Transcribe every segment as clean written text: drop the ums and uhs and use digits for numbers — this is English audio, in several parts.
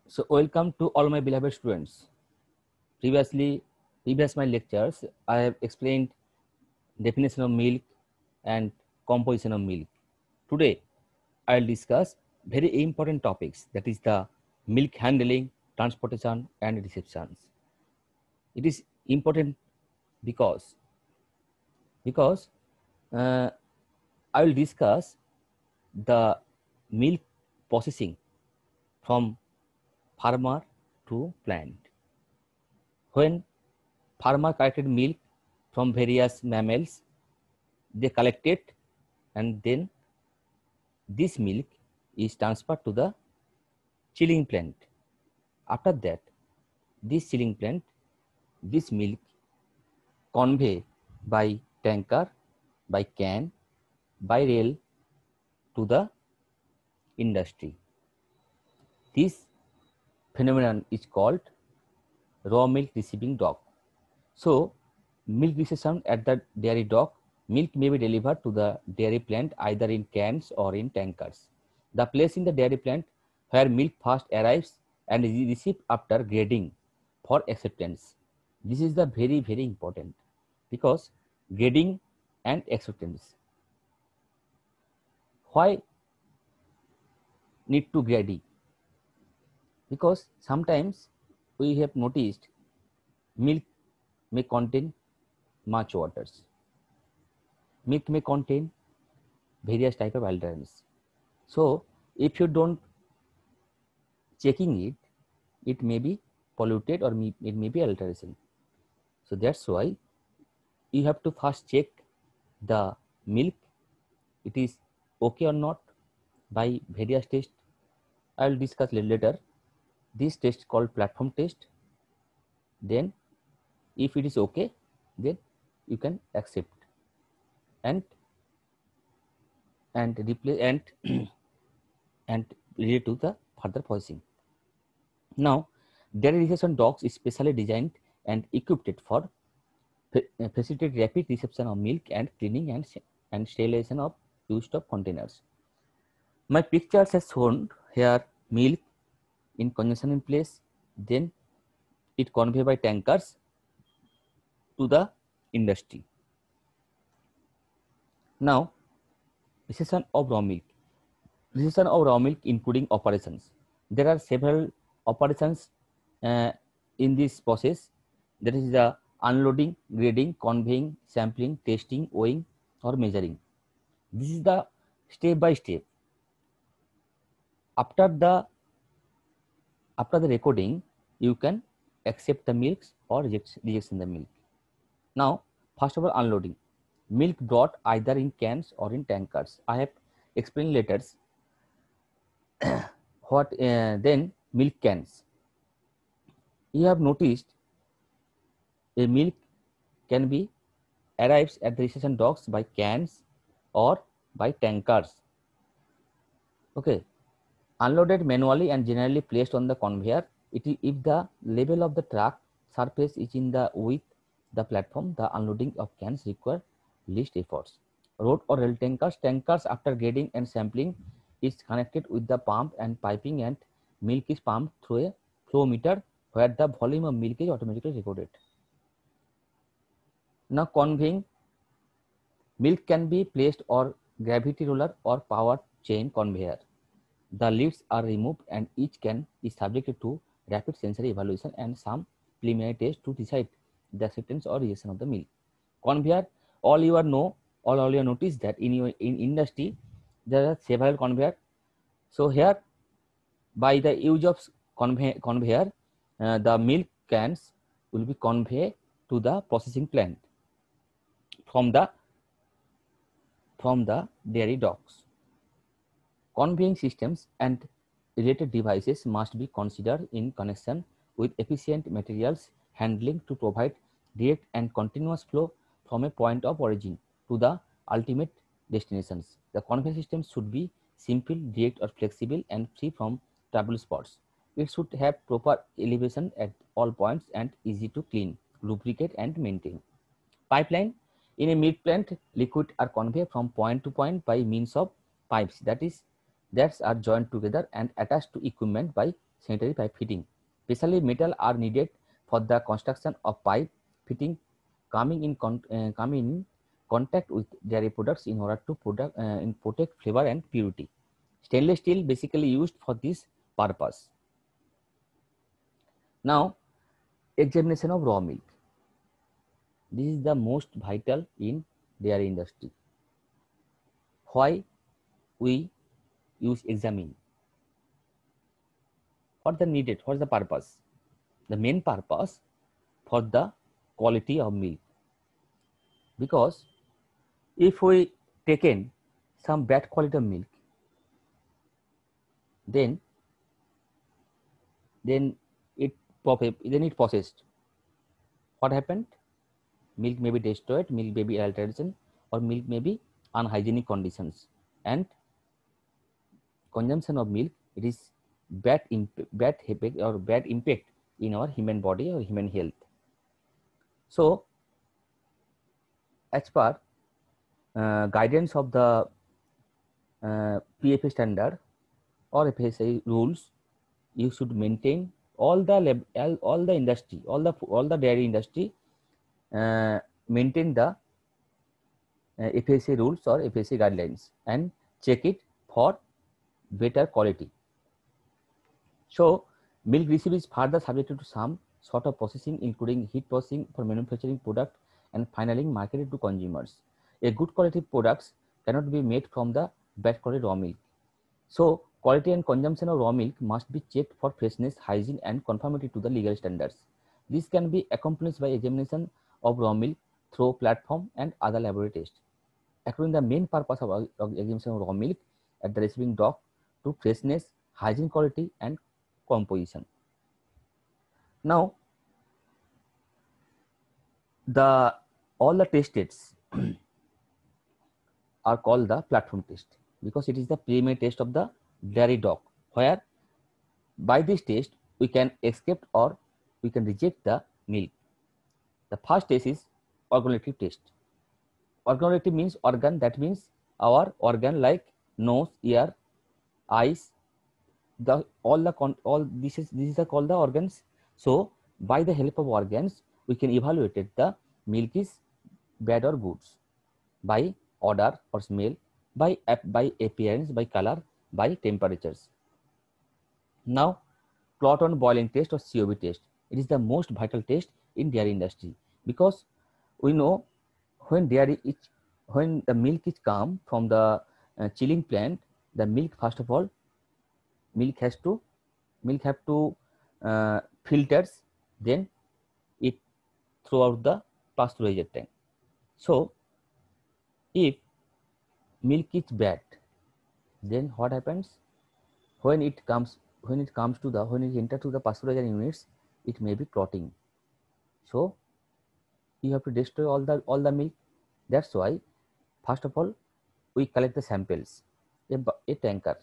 So welcome to all my beloved students. Previous my lectures, I have explained definition of milk and composition of milk. Today, I will discuss very important topics, that is the milk handling, transportation and receptions. It is important because because uh, I will discuss the milk processing from farmer to plant. When farmer collected milk from various mammals, they collect it, and then this milk is transferred to the chilling plant. After that, this chilling plant, this milk convey by tanker, by can, by rail to the industry. This phenomenon is called raw milk receiving dock. So, milk reception at the dairy dock, milk may be delivered to the dairy plant either in cans or in tankers. The place in the dairy plant where milk first arrives and is received after grading for acceptance. This is the very important, because grading and acceptance. Why need to grading? Because sometimes we have noticed milk may contain much waters. Milk may contain various type of allergens. So if you don't checking it, it may be polluted or it may be alteration. So that's why you have to first check the milk, it is okay or not, by various tests. I will discuss later. This test called platform test. Then if it is okay, then you can accept and replace and relate to the further processing. Now, dairy reception docks is specially designed and equipped for facilitate rapid reception of milk and cleaning and sterilization of used up containers. My pictures has shown here milk in congestion in place, then it conveyed by tankers to the industry. Now, reception of raw milk. Reception of raw milk including operations. There are several operations in this process. That is the unloading, grading, conveying, sampling, testing, weighing or measuring. This is the step by step. After the recording, you can accept the milks or rejection the milk. Now, first of all, unloading. Milk brought either in cans or in tankers. I have explained later what then milk cans. You have noticed a milk can be arrives at the reception docks by cans or by tankers. Okay, unloaded manually and generally placed on the conveyor. If the level of the truck surface is in the with the platform, the unloading of cans require least efforts. Road or rail tankers after grading and sampling is connected with the pump and piping, and milk is pumped through a flow meter where the volume of milk is automatically recorded. Now, conveying. Milk can be placed on gravity roller or power chain conveyor. The lids are removed and each can is subjected to rapid sensory evaluation and some preliminary tests to decide the acceptance or rejection of the milk. Conveyor, all you notice that in industry there are several conveyor. So here, by the use of conveyor, the milk cans will be conveyed to the processing plant from the dairy docks. Conveying systems and related devices must be considered in connection with efficient materials handling to provide direct and continuous flow from a point of origin to the ultimate destinations. The conveyor system should be simple, direct or flexible and free from trouble spots. It should have proper elevation at all points and easy to clean, lubricate and maintain. Pipeline. In a milk plant, liquid are conveyed from point to point by means of pipes that are joined together and attached to equipment by sanitary pipe fitting. Specially, metal are needed for the construction of pipe fitting coming in contact with dairy products in order to protect flavor and purity. Stainless steel basically used for this purpose. Now, examination of raw milk. This is the most vital in dairy industry. Why we use examine? What the needed? What is the purpose? The main purpose for the quality of milk. Because if we taken some bad quality of milk, then it processed. What happened? Milk may be destroyed, milk may be alteration, or milk may be unhygienic conditions, and consumption of milk, it is bad effect or bad impact in our human body or human health. So, as per guidance of the PFA standard or FSSAI rules, you should maintain all the industry, all the dairy industry maintain the FSSAI rules or FSSAI guidelines and check it for better quality. So, milk receipt is further subjected to some sort of processing, including heat processing for manufacturing product and finally marketed to consumers. A good quality products cannot be made from the bad quality raw milk. So, quality and consumption of raw milk must be checked for freshness, hygiene, and conformity to the legal standards. This can be accomplished by examination of raw milk through platform and other laboratory tests. According to the main purpose of examination of raw milk at the receiving dock to freshness, hygiene, quality, and composition. Now, all the tests are called the platform test because it is the preliminary test of the dairy dock, where by this test we can accept or we can reject the milk. The first test is organoleptic test. Organoleptic means organ, that means our organ like nose, ear, eyes, this is called the organs. So by the help of organs we can evaluate it the milk is bad or good by odor or smell, by appearance, by color, by temperatures. Now, clot on boiling test or COB test. It is the most vital test in dairy industry because we know when the milk is come from the chilling plant, the milk first of all milk have to filters, then it throughout the pasteurizer tank. So if milk is bad, then what happens? When it enters to the pasteurizer units, it may be clotting. So you have to destroy all the milk. That's why first of all we collect the samples. A tanker.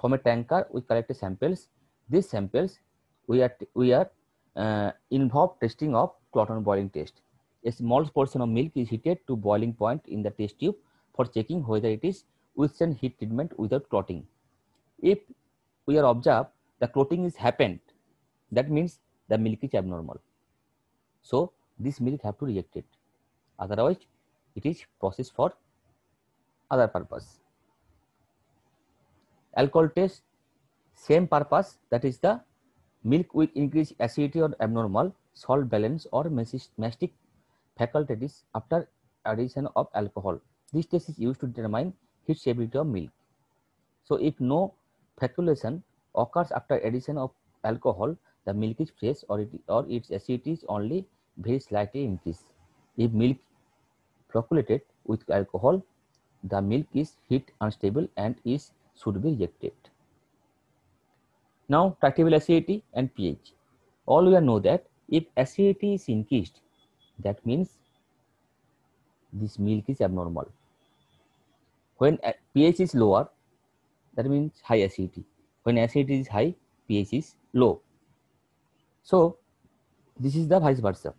From a tanker we collect the samples. These samples we are involved testing of clot on boiling test. A small portion of milk is heated to boiling point in the test tube for checking whether it is withstand heat treatment without clotting. If we are observed the clotting is happened, that means the milk is abnormal. So this milk have to reject it. Otherwise, it is processed for other purpose. Alcohol test, same purpose, that is the milk with increased acidity or abnormal salt balance or mastic faculties after addition of alcohol. This test is used to determine heat stability of milk. So if no flocculation occurs after addition of alcohol, the milk is fresh or its acidity is only very slightly increased. If milk flocculated with alcohol, the milk is heat unstable and should be rejected. Now, tractable acidity and pH. All we know that if acidity is increased, that means this milk is abnormal. When pH is lower, that means high acidity. When acidity is high, pH is low. So this is the vice versa.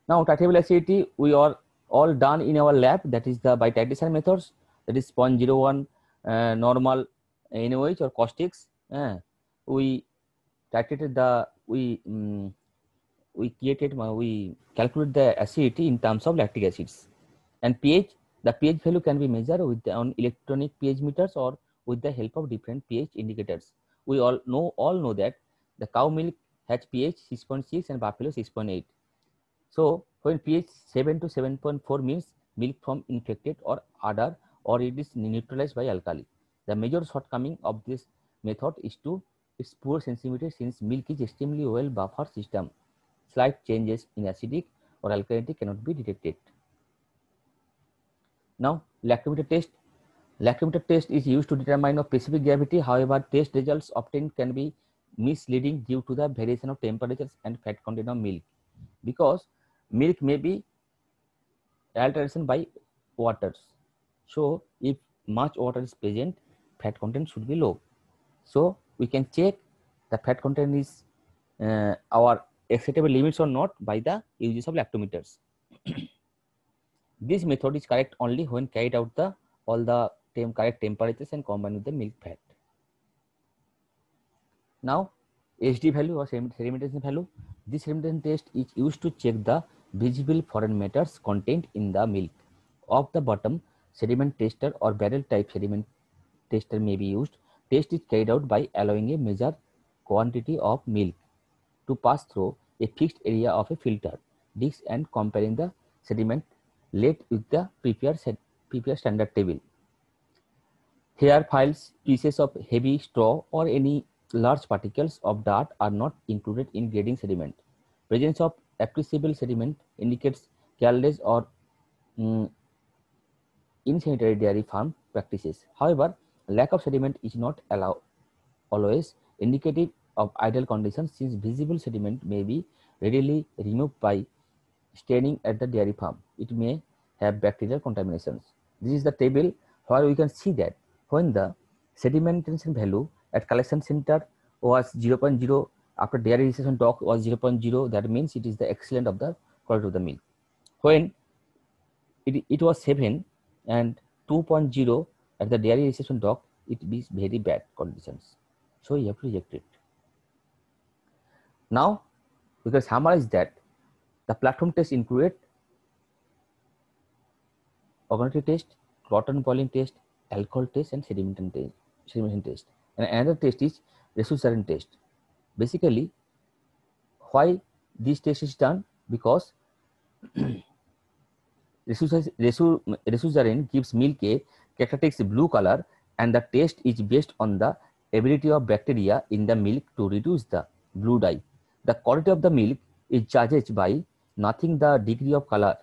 Now, tractable acidity we are all done in our lab, that is the by titration methods, that is 0.01 normal NaOH or caustics, we titrated the we calculate the acidity in terms of lactic acids. And pH, the pH value can be measured with on electronic pH meters or with the help of different pH indicators. We all know that the cow milk has pH 6.6 and buffalo 6.8. So when pH 7 to 7.4 means milk from infected or udder, or it is neutralized by alkali. The major shortcoming of this method is its poor sensitivity, since milk is extremely well buffered system. Slight changes in acidic or alkalinity cannot be detected. Now, lactometer test. Lactometer test is used to determine a specific gravity. However, test results obtained can be misleading due to the variation of temperatures and fat content of milk, because milk may be alteration by waters. So, if much water is present, fat content should be low. So, we can check the fat content is our acceptable limits or not by the use of lactometers. This method is correct only when carried out all the correct temperatures and combined with the milk fat. Now, HD value or sedimentation value. This sedimentation test is used to check the visible foreign matters contained in the milk. Of the bottom, sediment tester or barrel type sediment tester may be used. Test is carried out by allowing a measured quantity of milk to pass through a fixed area of a filter disc and comparing the sediment laid with the prepared standard table. Hair files, pieces of heavy straw, or any large particles of dirt are not included in grading sediment. Presence of appreciable sediment indicates careless or insanitary dairy farm practices. However, lack of sediment is not always indicative of ideal conditions, since visible sediment may be readily removed by staining at the dairy farm. It may have bacterial contaminations. This is the table where we can see that when the sedimentation value at collection center was 0.0, after dairy registration dock was 0.0, that means it is the excellent of the quality of the milk. When it was 7 and 2.0 at the dairy registration dock, it is very bad conditions. So you have to reject it. Now we can summarize that the platform test included organoleptic test, cotton boiling test, alcohol test, and sedimentation test. And another test is resuscitation test. Basically, why this test is done? Because resuscitation gives milk a characteristic blue color, and the test is based on the ability of bacteria in the milk to reduce the blue dye. The quality of the milk is judged by nothing the degree of color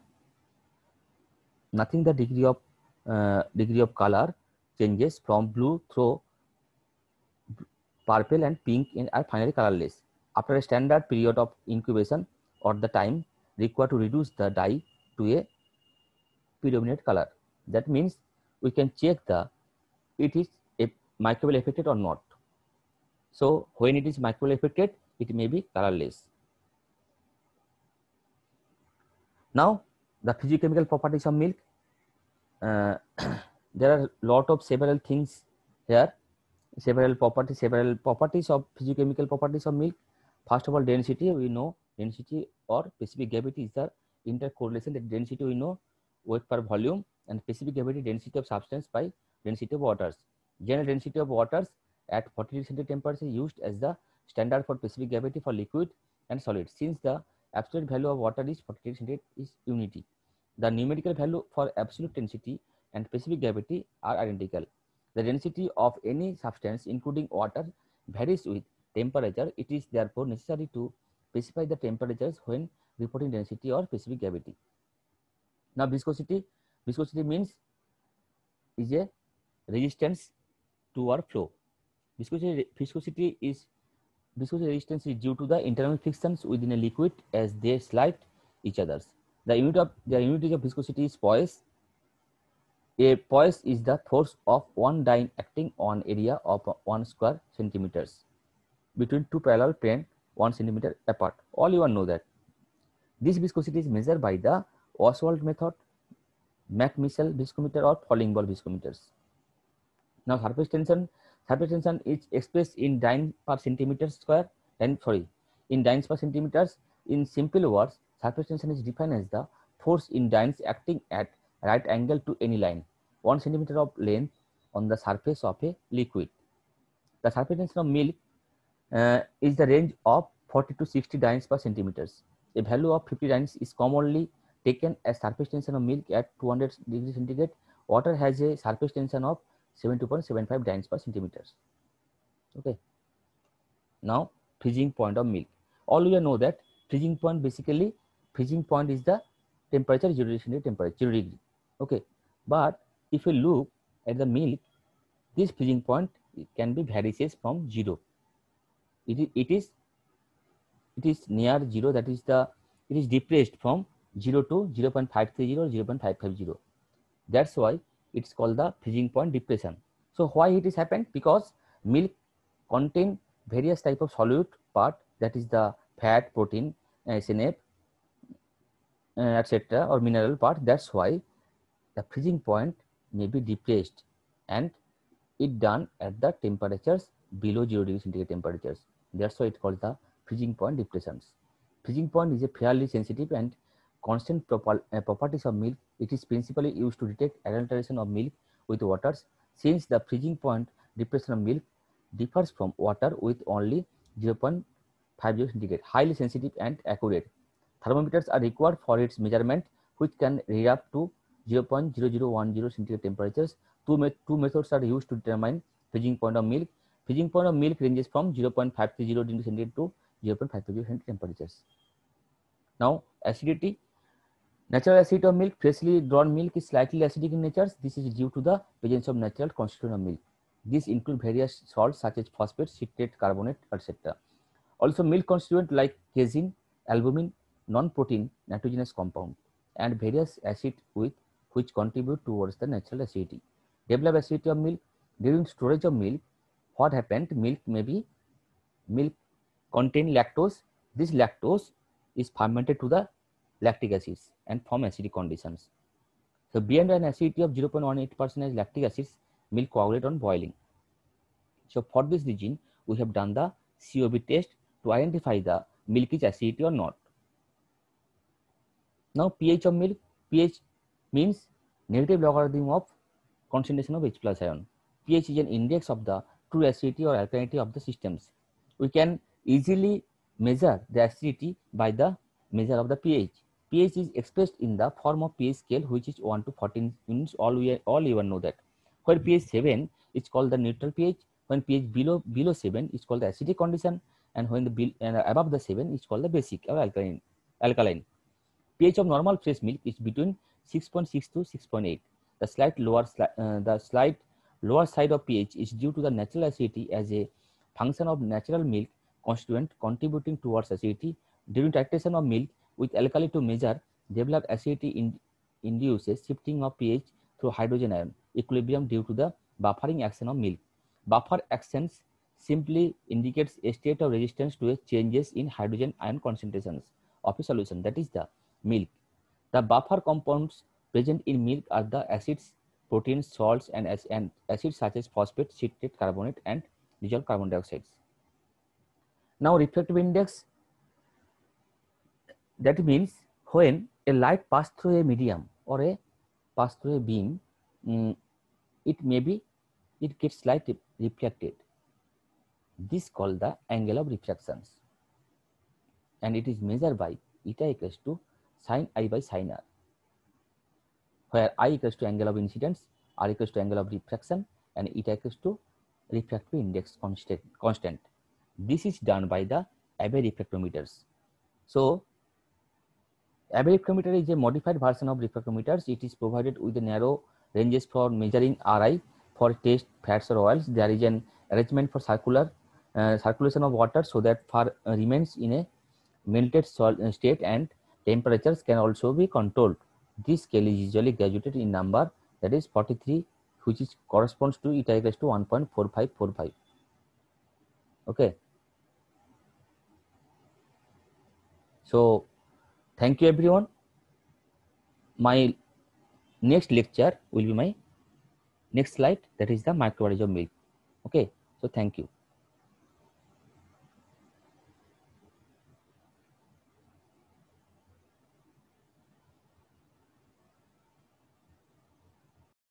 changes from blue through purple and pink and are finally colorless. After a standard period of incubation or the time required to reduce the dye to a predominant color. That means we can check it is a microbial affected or not. So when it is microbial affected, it may be colorless. Now the physiochemical properties of milk. There are several things here, several properties of physiochemical properties of milk. First of all, density. We know density or specific gravity is the intercorrelation. That density we know weight per volume, and specific gravity density of substance by density of waters. General density of waters at 40 degree centigrade temperature is used as the standard for specific gravity for liquid and solid. Since the absolute value of water is 40 degree centigrade is unity, the numerical value for absolute density and specific gravity are identical. The density of any substance, including water, varies with temperature. It is therefore necessary to specify the temperatures when reporting density or specific gravity. Now, viscosity. Viscosity means is a resistance to or flow. Viscosity resistance is due to the internal frictions within a liquid as they slide each other. The unit of viscosity is poise. A poise is the force of one dyne acting on area of 1 square centimeters between two parallel planes 1 centimeter apart. All you know that. This viscosity is measured by the Ostwald method, McMissile viscometer, or falling ball viscometers. Now, surface tension. Surface tension is expressed in dynes per centimeter square. In dynes per centimeters. In simple words, surface tension is defined as the force in dynes acting at right angle to any line, 1 centimeter of length on the surface of a liquid. The surface tension of milk is the range of 40 to 60 dynes per centimeters. A value of 50 dynes is commonly taken as surface tension of milk at 200 degrees centigrade. Water has a surface tension of 72.75 dynes per centimeters. Okay. Now, freezing point of milk. All you know that freezing point, basically freezing point is the temperature 0 degree temperature 0 degree. Okay, but if you look at the milk, this freezing point can be varies from 0. It is near 0, that is it is depressed from 0 to 0 0.530 or 0 0.550. That's why it's called the freezing point depression. So why it is happened? Because milk contain various type of solute part, that is the fat, protein, SNF, etc., or mineral part. That's why the freezing point may be depressed, and it done at the temperatures below 0 degree centigrade temperatures. That's why it's called the freezing point depressions. Freezing point is a fairly sensitive and constant properties of milk. It is principally used to detect adulteration of milk with waters. Since the freezing point depression of milk differs from water with only 0.50 centigrade, highly sensitive and accurate. Thermometers are required for its measurement, which can read up to 0.0010 centigrade temperatures. Two methods are used to determine freezing point of milk. Freezing point of milk ranges from 0.530 degree centigrade to 0.550 centigrade temperatures. Now, acidity. Natural acidity of milk. Freshly drawn milk is slightly acidic in nature. This is due to the presence of natural constituent of milk. These include various salts such as phosphate, citrate, carbonate, etc. Also, milk constituent like casein, albumin, non-protein nitrogenous compound, and various acids which contribute towards the natural acidity. Develop acidity of milk. During storage of milk, what happened? Milk contain lactose. This lactose is fermented to the lactic acids and form acidic conditions. So beyond an acidity of 0.18% lactic acids, milk coagulate on boiling. So for this reason, we have done the COB test to identify the milk is acidity or not. Now pH of milk. pH means negative logarithm of concentration of H plus ion. pH is an index of the true acidity or alkalinity of the systems. We can easily measure the acidity by the measure of the pH. pH is expressed in the form of pH scale, which is 1 to 14 units. All even know that. Where pH 7 is called the neutral pH. When pH below 7 is called the acidic condition, and when above the 7 is called the basic or alkaline. pH of normal fresh milk is between 6.6 to 6.8. The slight lower side of pH is due to the natural acidity as a function of natural milk constituent contributing towards acidity. During titration of milk with alkali to measure developed acidity induces shifting of pH through hydrogen ion equilibrium due to the buffering action of milk. Buffer actions simply indicates a state of resistance to changes in hydrogen ion concentrations of a solution, that is the milk. The buffer compounds present in milk are the acids, proteins, salts, and acids such as phosphate, citrate, carbonate, and dissolved carbon dioxide. Now, refractive index, that means when a light passes through a medium or pass through a beam, it gets slightly reflected. This is called the angle of refractions, and it is measured by eta equals to sin I by sin r, where I equals to angle of incidence, r equals to angle of refraction, and eta equals to refractive index constant. This is done by the Abbe refractometers. So Abbe refractometer is a modified version of refractometers. It is provided with the narrow ranges for measuring Ri. For test fats or oils, there is an arrangement for circulation of water so that remains in a melted state, and temperatures can also be controlled. This scale is usually graduated in number, that is 43, which corresponds to eta equals to 1.4545. Okay. So thank you everyone. My next lecture will be my next slide, that is the microbiology of milk. Okay, so thank you.